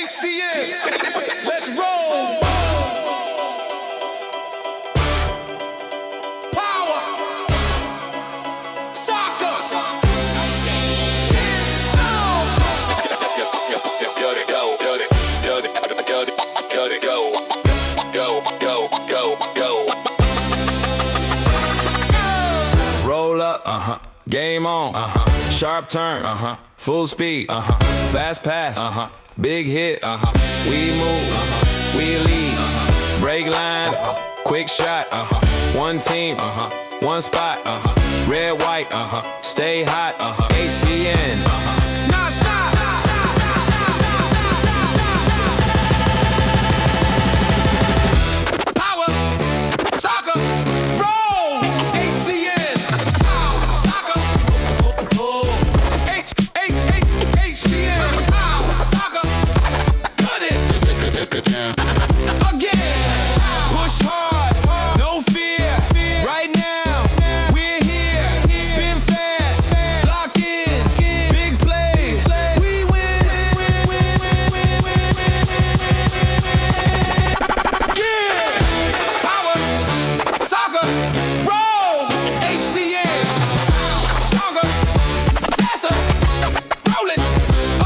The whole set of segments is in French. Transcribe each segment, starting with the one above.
HCM, let's roll. Power, soccer. Roll up, game on, sharp turn, full speed, fast pass, big hit, we move, we lead, break line, quick shot, one team, one spot, red, white, stay hot, HCN, non-stop. Power, soccer, roll, HCN, soccer, HCN, soccer, cut it, again, push hard, no fear, right now, we're here, spin fast, lock in, big play, we win, yeah, power, soccer, roll, HCN, stronger, faster, roll it,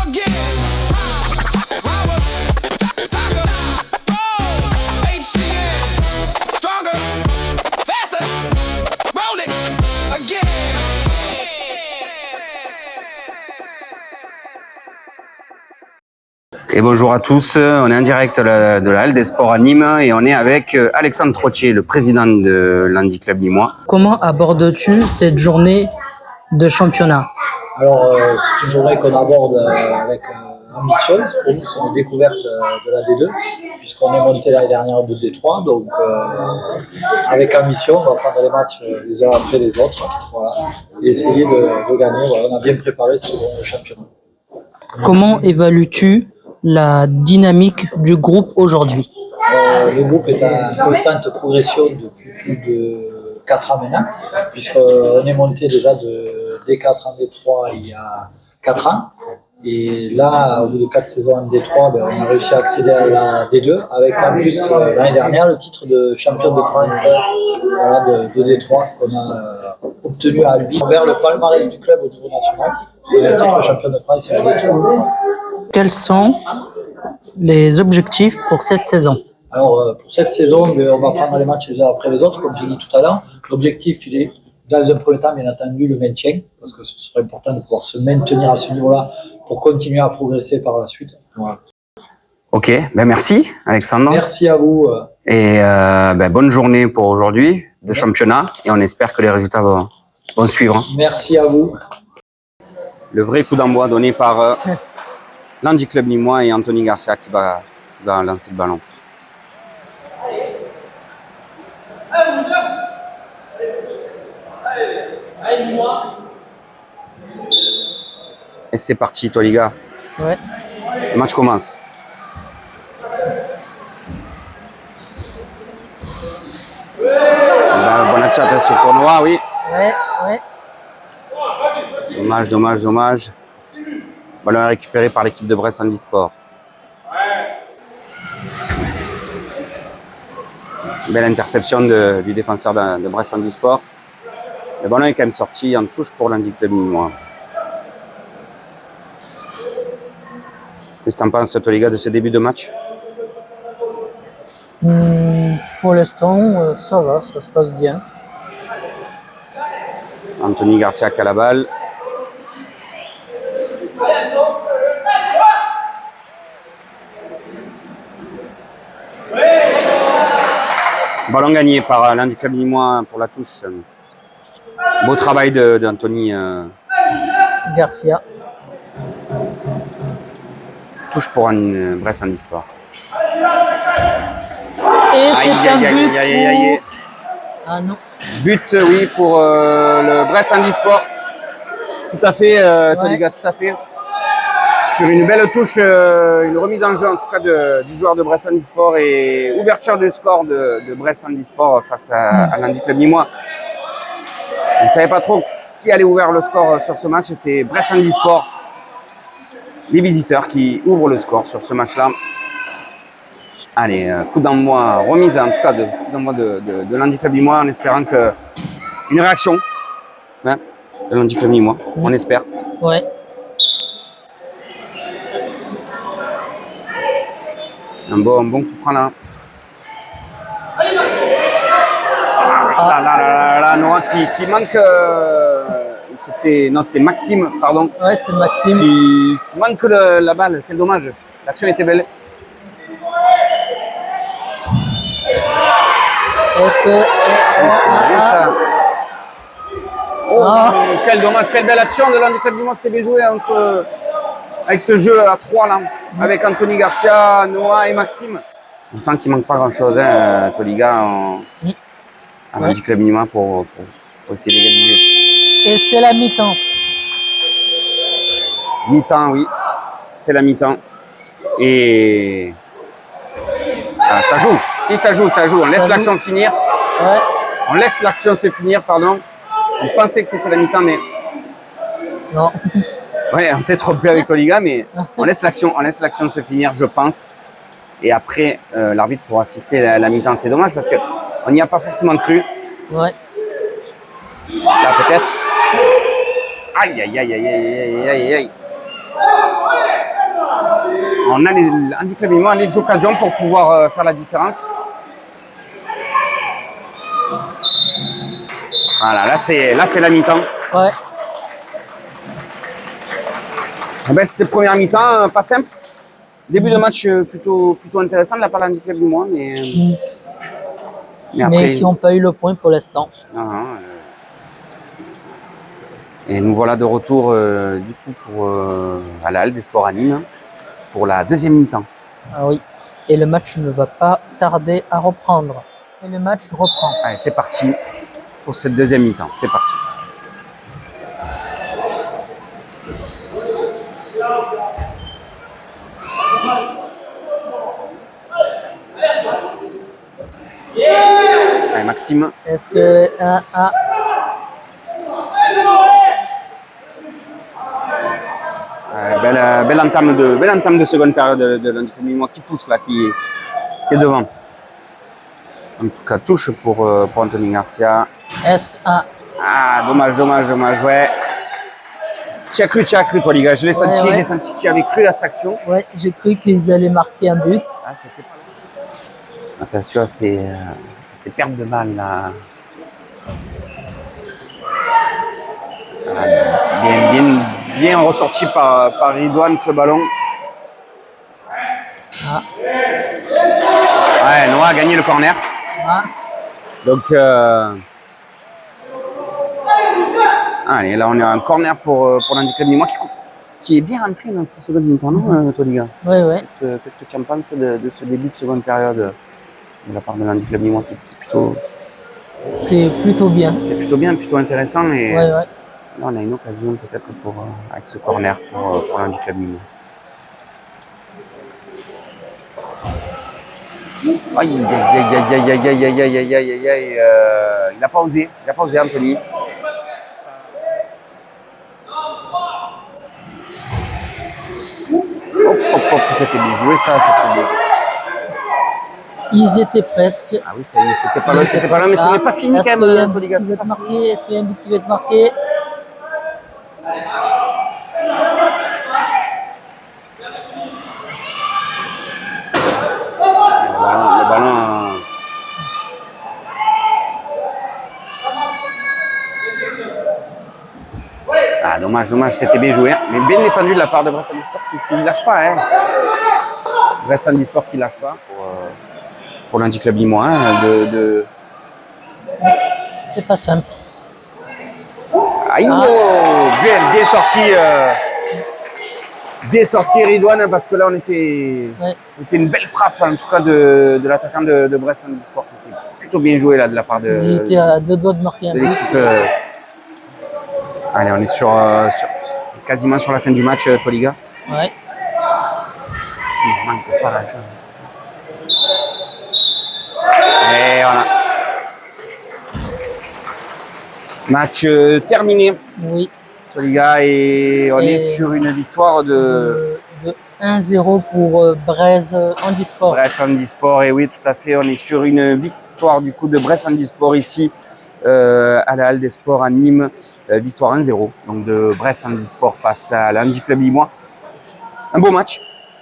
again, power, soccer, roll, HCN, stronger, faster, roll it, again. Et bonjour à tous, on est en direct de la Halle des Sports à Nîmes et on est avec Alexandre Trottier, le président de l'Handi Club nîmois. Comment abordes-tu cette journée de championnat? Alors, c'est une journée qu'on aborde avec ambition. Pour nous, c'est une découverte de la D2, puisqu'on est monté l'année dernière de D3. Donc, avec ambition, on va prendre les matchs les uns après les autres, voilà, et essayer de gagner. Voilà, on a bien préparé ce championnat. Comment évalues-tu la dynamique du groupe aujourd'hui? Le groupe est en constante progression depuis plus de 4 ans maintenant, puisqu'on est monté déjà de D4 en D3 il y a 4 ans. Et là, au bout de 4 saisons en D3, on a réussi à accéder à la D2, avec en plus l'année dernière le titre de champion de France voilà, de D3 qu'on a obtenu à Albi. Vers le palmarès du club au niveau national, on a le titre de champion de France et de D3. Quels sont les objectifs pour cette saison? Alors, pour cette saison, on va prendre les matchs les uns après les autres, comme j'ai dit tout à l'heure. L'objectif, il est, dans un premier temps, bien entendu, le maintien, parce que ce serait important de pouvoir se maintenir à ce niveau-là pour continuer à progresser par la suite. Voilà. Ok, ben merci Alexandre. Merci à vous. Et bonne journée pour aujourd'hui de championnat et on espère que les résultats vont suivre. Merci à vous. Le vrai coup d'envoi donné par l'Handi Club nîmois et Anthony Garcia qui va lancer le ballon. Et c'est parti, toi les gars. Ouais. Le match commence. Bonne action à ce tournoi, oui. Ouais. Dommage. Ballon récupéré par l'équipe de Brest Handisport. Belle interception du défenseur de Brest Handisport. Le ballon est quand même sorti en touche pour l'Handi Club nîmois. Qu'est-ce que tu en penses, toi, les gars, de ce début de match? Pour l'instant, ça va, ça se passe bien. Anthony Garcia qui a la balle. Ballon gagné par l'Handi Club nîmois pour la touche. Beau travail d'Anthony Garcia. Touche pour un Brest Handisport. Et c'est un but. Aïe. Ah non. But, oui, pour le Brest Handisport. Tout à fait, toi, les gars, tout à fait. Sur une belle touche, une remise en jeu en tout cas du joueur de Brest Handisport et ouverture du score de Brest Handisport face à l'Handi Club nîmois. On ne savait pas trop qui allait ouvrir le score sur ce match et c'est Brest Handisport les visiteurs qui ouvrent le score sur ce match-là. Allez, coup d'envoi, remise en tout cas de coup d'envoi de l'Handiclub Limois en espérant que une réaction hein, de l'Handiclub Limois, on espère. Ouais. Un bon coup franc là. Là, Noah qui manque. C'était Maxime, pardon. Ouais, c'était Maxime. Qui manque la balle. Quel dommage. L'action était belle. Est-ce que. Ça. Oh, quel dommage, quelle belle action de l'Handiclub Limois. C'était bien joué avec ce jeu à 3 là, avec Anthony Garcia, Noah et Maxime. On sent qu'il manque pas grand chose, hein, Toliga à l'Handiclub Limois pour essayer d'égaliser. Et c'est la mi-temps. Mi-temps, oui, c'est la mi-temps. Et ça joue. Si ça joue. On laisse l'action finir. Ouais. On laisse l'action se finir, pardon. On pensait que c'était la mi-temps, mais Non. ouais, on s'est trompé avec Toliga, mais on laisse l'action se finir, je pense. Et après, l'arbitre pourra siffler la mi-temps. C'est dommage parce qu'on n'y a pas forcément cru. Ouais. Là, peut-être. Aïe. On a l'Handiclub Limois a les occasions pour pouvoir faire la différence. Voilà, là c'est la mi-temps. Ouais. Eh ben, c'était première mi-temps, pas simple. Début de match plutôt intéressant de la part de l'Handiclub Limois, mais après, Mais qui n'ont pas eu le point pour l'instant. Et nous voilà de retour du coup à la Halle des Sports à Nîmes pour la deuxième mi-temps. Ah oui. Et le match ne va pas tarder à reprendre. Et le match reprend. Allez, c'est parti pour cette deuxième mi-temps. C'est parti. Allez, Maxime. Est-ce que Belle entame de seconde période de l'Handiclub Limois qui pousse là, qui est devant. En tout cas, touche pour Anthony Garcia. est-ce que Dommage, ouais. Tu as cru, toi, les gars. Je l'ai senti, ouais. J'ai senti que tu avais cru à cette action. ouais, j'ai cru qu'ils allaient marquer un but. Ah, c'était pas là. Attention à ces pertes de balles là. Bien ressorti par Ridouane ce ballon. Ouais, Noah a gagné le corner. Donc, allez, là on est en corner pour l'Handiclub Limois qui est bien rentré dans cette seconde mi-temps, non, toi, les gars? Ouais. Qu'est-ce que tu en penses de ce début de seconde période de la part de l'Handiclub Limois? C'est plutôt bien. C'est plutôt bien, plutôt intéressant. Et Ouais. là, on a une occasion peut-être avec ce corner pour l'Handiclub Limois. Aïe, il n'a pas osé, Anthony. Hop, c'était bien joué ça, Ils étaient presque. Ah oui, ça y est, c'était pas là, mais ce n'est pas fini quand même, Anthony. Est-ce qu'il y a un but qui va être marqué? Le ballon. Ah, dommage, c'était bien joué. Mais bien défendu de la part de Brest Handisport qui ne lâche pas. Hein. Brest Handisport qui ne lâche pas. Pour l'Handiclub Limois. C'est pas simple. Aïe, bien sorti. Bien sorti Ridouane parce que là c'était une belle frappe en tout cas de l'attaquant de Brest Handisport. C'était plutôt bien joué là de la part Ils étaient à 2 doigts de marquer un but. l'équipe. Allez, on est quasiment sur la fin du match, Toliga. Ouais. S'il manque pas la chance. Et voilà. Match terminé. Oui. Toliga, et on Et- est sur une victoire De 1-0 pour Braise Handisport. Brest Handisport. Et oui, tout à fait, on est sur une victoire du coup de Brest Handisport ici à la Halle des Sports à Nîmes. Victoire 1-0 donc de Brest Handisport face à l'Handi Club Limois. Un beau match,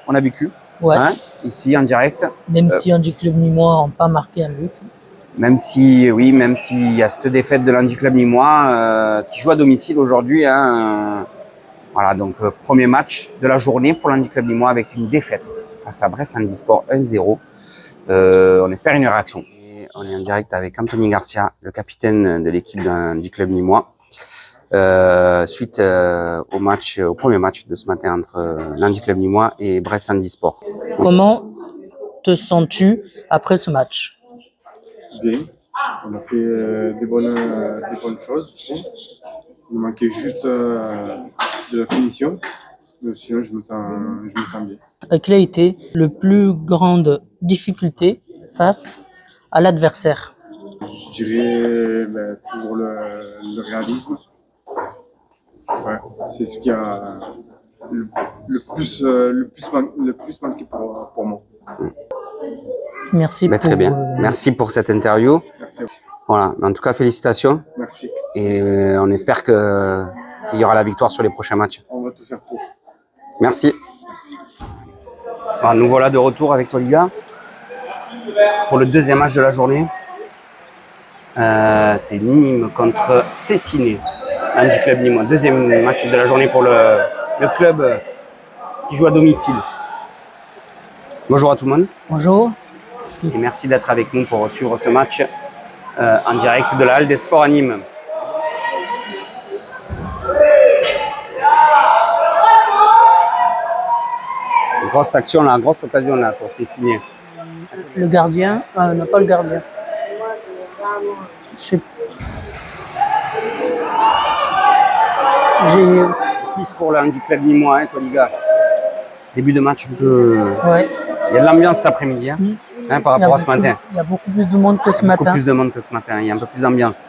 on a vécu, Ouais. hein, ici en direct. Même si Handi Club Nîmois n'a pas marqué un but. Même s'il y a cette défaite de l'Handi Club Nîmois qui joue à domicile aujourd'hui. Hein, voilà, donc premier match de la journée pour l'Handi Club Nîmois avec une défaite face à Brest Handisport 1-0. On espère une réaction. Et on est en direct avec Anthony Garcia, le capitaine de l'équipe de l'Handi Club Nîmois, suite au premier match de ce matin entre l'Handi Club Nîmois et Brest Handisport. Comment te sens-tu après ce match? Bien, on a fait des bonnes choses, je trouve. Il manquait juste de la finition, mais sinon je me sens bien. Quelle a été la plus grande difficulté face à l'adversaire? Je dirais toujours le réalisme. Ouais, c'est ce qui a le plus manqué pour moi. Merci Très bien. Merci pour cette interview. Merci. Voilà. En tout cas, félicitations. Merci. Et on espère qu'il y aura la victoire sur les prochains matchs. On va tout faire pour. Merci. Alors, nous voilà de retour avec Toliga pour le deuxième match de la journée. C'est Nîmes contre Cessiné, Handi Club Nîmois. Deuxième match de la journée pour le club qui joue à domicile. Bonjour à tout le monde. Bonjour. Et merci d'être avec nous pour suivre ce match en direct de la Halle des Sports à Nîmes. Grosse action là, grosse occasion là pour Cessiné. Le gardien, non pas le gardien. Je sais. J'ai. Touche pour le Handi Club Nîmois, hein, Toliga. Début de match un peu. Ouais. Il y a de l'ambiance cet après-midi, hein, par rapport à ce matin. Il y a beaucoup plus de monde que ce Beaucoup matin. plus de monde que ce matin, il y a un peu plus d'ambiance.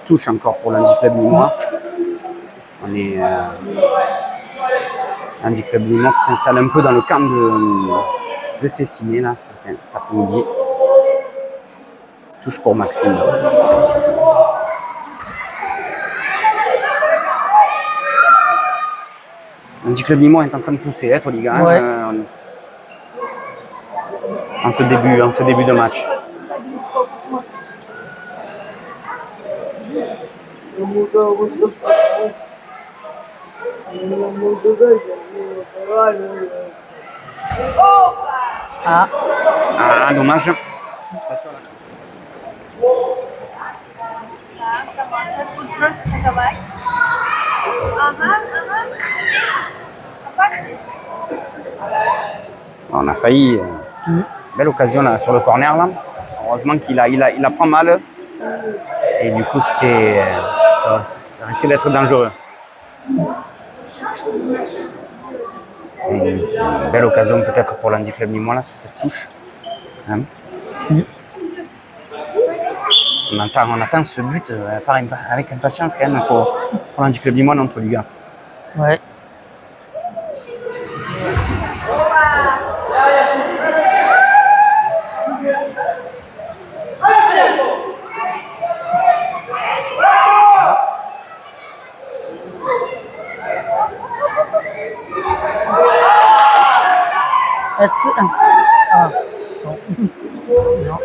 Touche encore pour l'Handi Club Nîmois. On est Handi Club Nîmois qui s'installe un peu dans le camp de Cessiné là cet après-midi. Touche pour Maxime. Handi Club Nîmois est en train de pousser, Toliga, hein, Ouais. en ce début de match. Ah, Ah, dommage. Сейчас будет нас атаковать. Ага. Опасность. On a failli. Belle occasion là, sur le corner là. Heureusement qu'il la prend mal. Et du coup, ça risquait d'être dangereux. Et une belle occasion peut-être pour l'Handi Club Nîmois là sur cette touche. Hein. On attend ce but avec impatience quand même pour l'Handi Club Nîmois dans Toliga. ouais. Est-ce que. Ah, non. Non.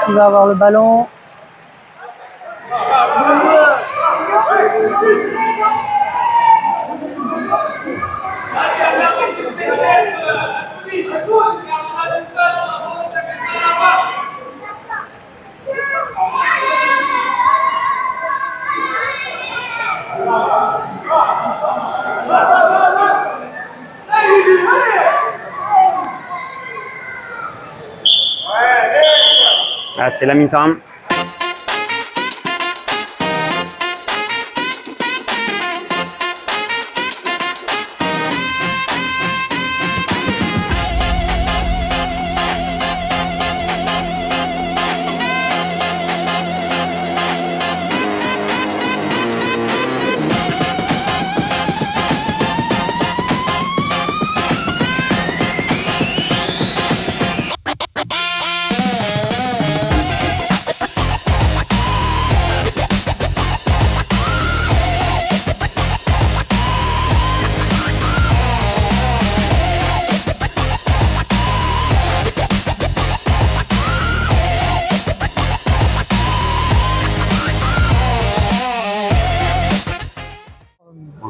Qui va avoir le ballon? Ah, c'est la mi-temps.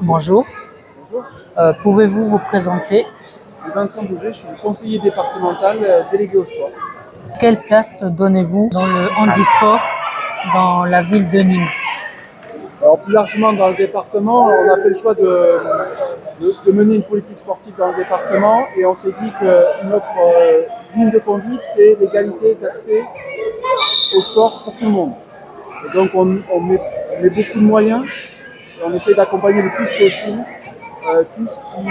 Bonjour. Bonjour, Pouvez-vous vous présenter? je suis Vincent Bouget, je suis le conseiller départemental délégué au sport. Quelle place donnez-vous dans le handisport dans la ville de Nîmes? Alors plus largement dans le département, on a fait le choix de mener une politique sportive dans le département et on s'est dit que notre ligne de conduite, c'est l'égalité d'accès au sport pour tout le monde. Et donc on met beaucoup de moyens et on essaie d'accompagner le plus possible tout ce qui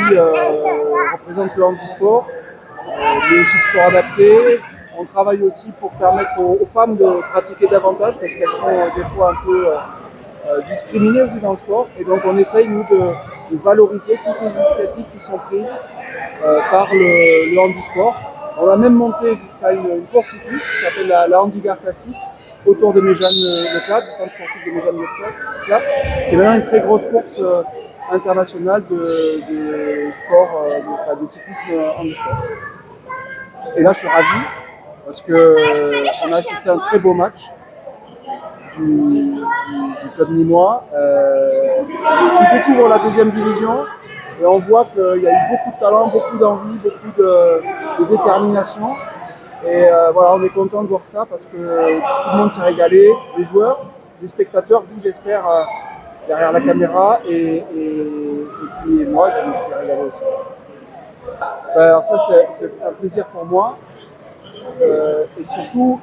représente le handisport, mais aussi le sport adapté. On travaille aussi pour permettre aux femmes de pratiquer davantage parce qu'elles sont des fois un peu discriminées aussi dans le sport. Et donc on essaye nous de valoriser toutes les initiatives qui sont prises par le handisport. On a même monté jusqu'à une course cycliste qui s'appelle la Handigare Classique autour de Méjeanne Le Clap, du centre sportif de Méjeanne Le Clap, qui est maintenant une très grosse course internationale de sport, de cyclisme handisport. Et là je suis ravi parce qu'on a assisté à un très beau match du club nîmois qui découvre la deuxième division et on voit qu'il y a eu beaucoup de talent, beaucoup d'envie, beaucoup de détermination et voilà, on est content de voir ça parce que tout le monde s'est régalé, les joueurs, les spectateurs, vous j'espère derrière la caméra et puis moi je me suis régalé aussi. Alors ça c'est un plaisir pour moi et surtout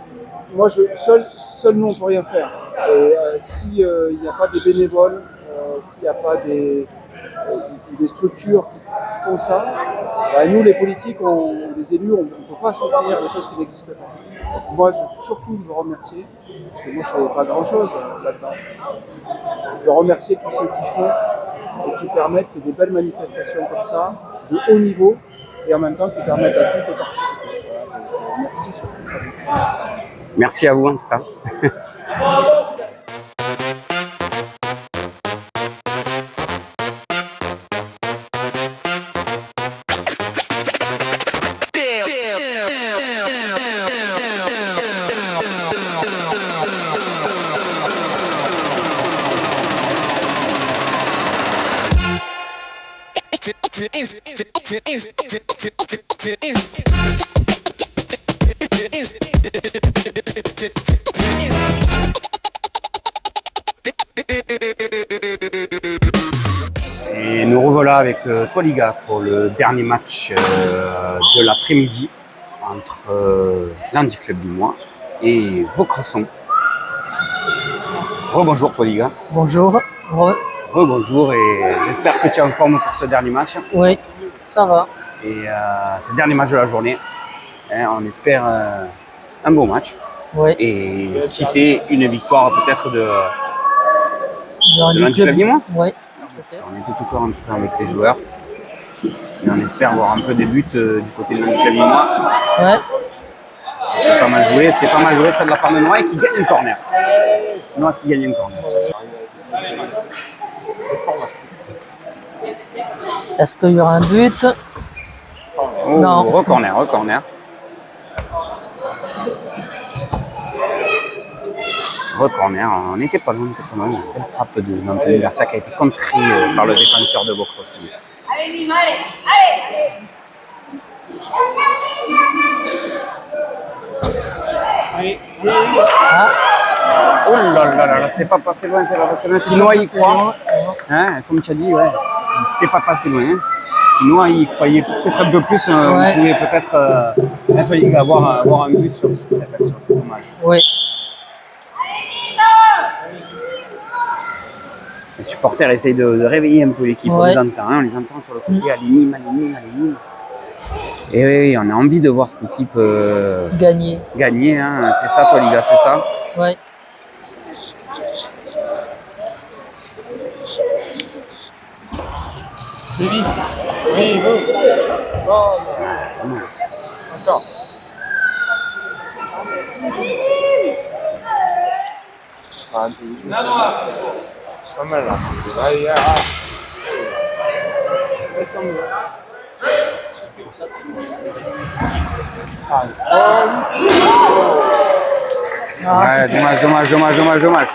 moi seul nous on peut rien faire et si il n'y a pas des bénévoles, s'il n'y a pas des structures qui font ça, nous les politiques, les élus, on ne peut pas soutenir des choses qui n'existent pas. Donc moi surtout je veux remercier, parce que moi je ne fais pas grand chose là-dedans, je veux remercier tous ceux qui font et qui permettent qu'il y ait des belles manifestations comme ça, de haut niveau, et en même temps qui permettent à tous de participer. Voilà, donc, merci surtout. Merci à vous en tout cas. Et nous revoilà avec toi Liga pour le dernier match de l'après-midi entre l'Handi Club Nîmois et Vaucresson. Rebonjour toi Liga. Bonjour. Rebonjour et j'espère que tu es en forme pour ce dernier match. Oui, ça va. Et c'est le dernier match de la journée. On espère un beau match. Oui. Et qui sait, une victoire peut-être de l'Handi Club Nîmois. Oui. On était tout en tout cas avec les joueurs. Et on espère voir un peu des buts du côté de l'Handi Club Nîmois. Ouais. C'était pas mal joué, ça de la part de Noah qui gagne une corner. Noah qui gagne une corner. Est-ce qu'il y aura un but? Oh, Non. Recorner. Recorner, on n'était pas loin. Belle frappe de Anthony Garcia qui a été contrée par le défenseur de Vaucresson. Allez, Nîmes, allez! Ah, Oh là là, c'est pas passé loin. Sinon, il croit. Hein, comme tu as dit, ouais, c'était pas passé loin. Sinon, il croyait peut-être un peu plus. On pouvait peut-être Là, toi, il va avoir un but sur cette action, c'est dommage. Oui. Les supporters essayent de réveiller un peu l'équipe, Ouais. on les entend sur le côté, allez Nîmes. Et oui, on a envie de voir cette équipe Gagné. gagner, hein. C'est ça, toi, les gars, c'est ça. Ouais. Ouais, dommage.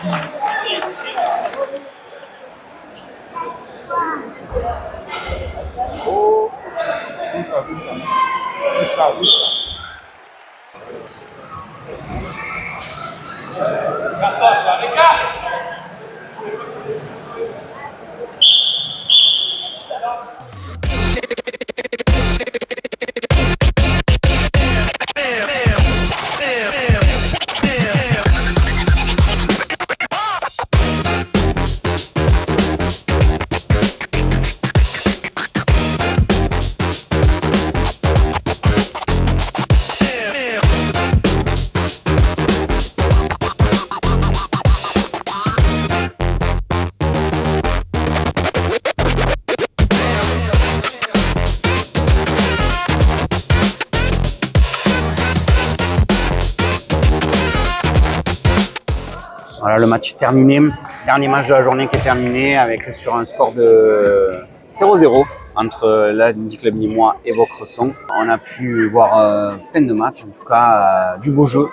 Voilà, le match est terminé. Dernier match de la journée qui est terminé sur un score de 0-0 entre l'Indy Club Nîmois et Vaucresson. On a pu voir plein de matchs, en tout cas du beau jeu.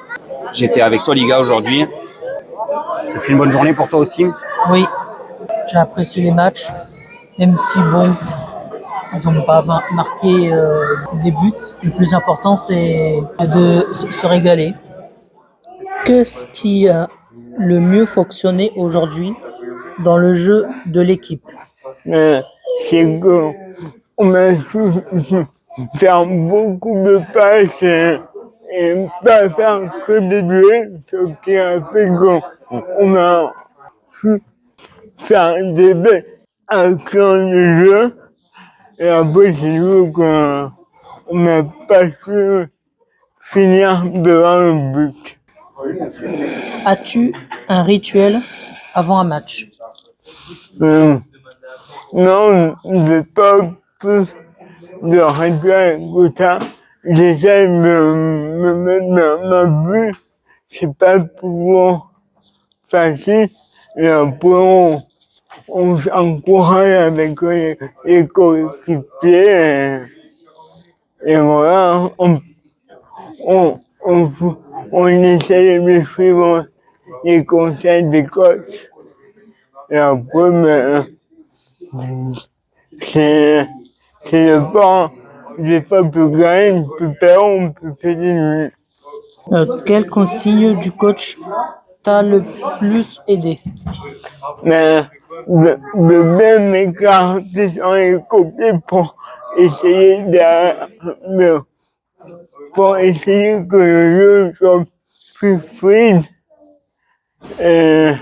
J'étais avec toi, les gars, aujourd'hui. Ça fait une bonne journée pour toi aussi? Oui. J'ai apprécié les matchs, même si bon, ils n'ont pas marqué des buts. Le plus important, c'est de se régaler. Qu'est-ce qui a le mieux fonctionné aujourd'hui dans le jeu de l'équipe? C'est qu'on a su faire beaucoup de passes et pas faire que des duels, ce qui a fait qu'on a su faire des belles actions de jeu. Et après, c'est sûr qu'on n'a pas su finir devant le but. As-tu un rituel avant un match? Non, j'ai pas plus de rituel que ça. J'essaie de me mettre dans ma bulle. C'est pas toujours facile. Et après, on s'encourage avec les coéquipiers. Et voilà, on essaie de suivre les conseils des coachs. Et après, c'est le sport. Des fois, on peut gagner, on peut perdre, on peut faire des nuls. Quelle consigne du coach t'a le plus aidé? Mais de bien m'écarter sur les côtés pour essayer pour essayer que le jeu soit plus fluide et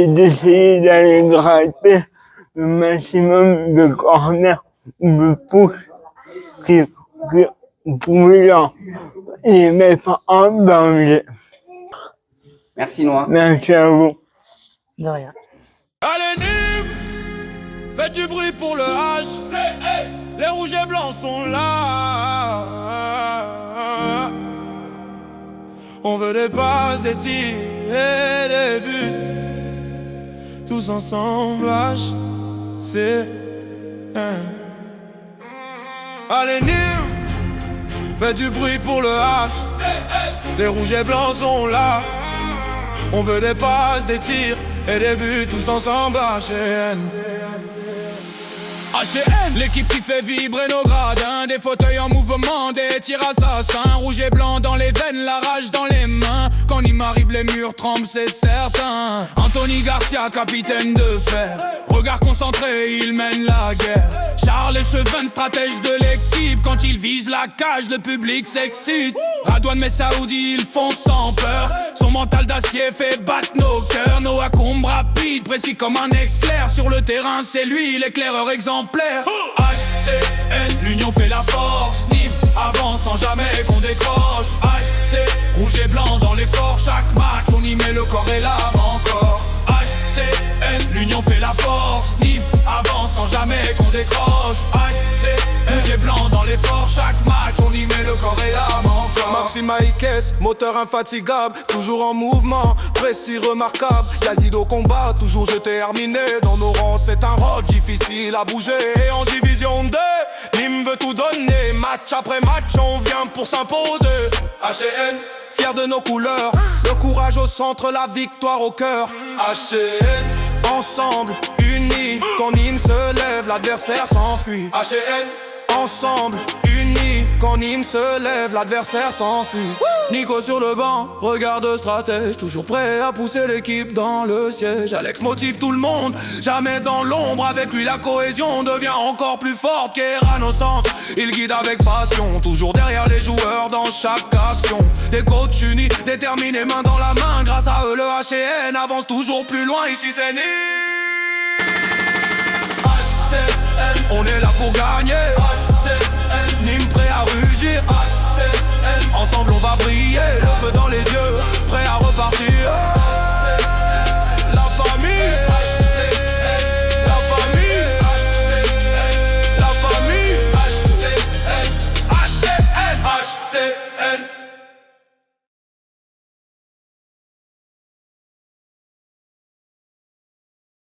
d'essayer d'aller gratter le maximum de corners ou de push qui pouvaient les mettre en danger. Merci, Noah. Merci à vous. De rien. Allez Nîmes, faites du bruit pour le H. Les rouges et blancs sont là. On veut des passes, des tirs et des buts. Tous ensemble, H, C, M. Allez Nîmes, faites du bruit pour le H. Les rouges et blancs sont là. On veut des passes, des tirs et des buts, tous ensemble, HN. HN, l'équipe qui fait vibrer nos gradins. Des fauteuils en mouvement, des tirs assassins. Rouge et blanc dans les veines, la rage dans les mains. Quand m'arrive, les murs tremblent, c'est certain. Anthony Garcia, capitaine de fer. Regard concentré, il mène la guerre. Charles Écheven, stratège de l'équipe. Quand il vise la cage, le public s'excite. Radouane Messaoudi, ils font sans peur. Son mental d'acier fait battre nos cœurs. Noah Combe rapide, précis comme un éclair. Sur le terrain, c'est lui l'éclaireur exemplaire. HCN, l'union fait la force. Nîmes avance sans jamais qu'on décroche. HC, rouge et blanc dans l'effort. Chaque match, on y met le corps et l'âme encore. HCN, l'union fait la force. Nîmes avance sans jamais qu'on décroche. HCN, rouge et blanc dans l'effort. Chaque match, on y met le corps et l'âme encore. Maxime Maïkes, moteur infatigable, toujours en mouvement, précis, remarquable. Yazid au combat, toujours déterminé. Dans nos rangs, c'est un rôle difficile à bouger. Et en division 2, Nîmes veut tout donner. Match après match, on vient pour s'imposer. HCN, fier de nos couleurs. Le courage au centre, la victoire au cœur. HCN, ensemble, unis. Quand Nîmes se lève, l'adversaire s'enfuit. HCN, ensemble, unis. Quand Nîmes se lève, l'adversaire s'enfuit. Nico sur le banc, regarde stratège. Toujours prêt à pousser l'équipe dans le siège. Alex motive tout le monde, jamais dans l'ombre. Avec lui la cohésion devient encore plus forte. Kéran au centre, il guide avec passion. Toujours derrière les joueurs dans chaque action. Des coachs unis, déterminés main dans la main. Grâce à eux le HCN avance toujours plus loin. Ici c'est Nîmes. HCN, on est là pour gagner.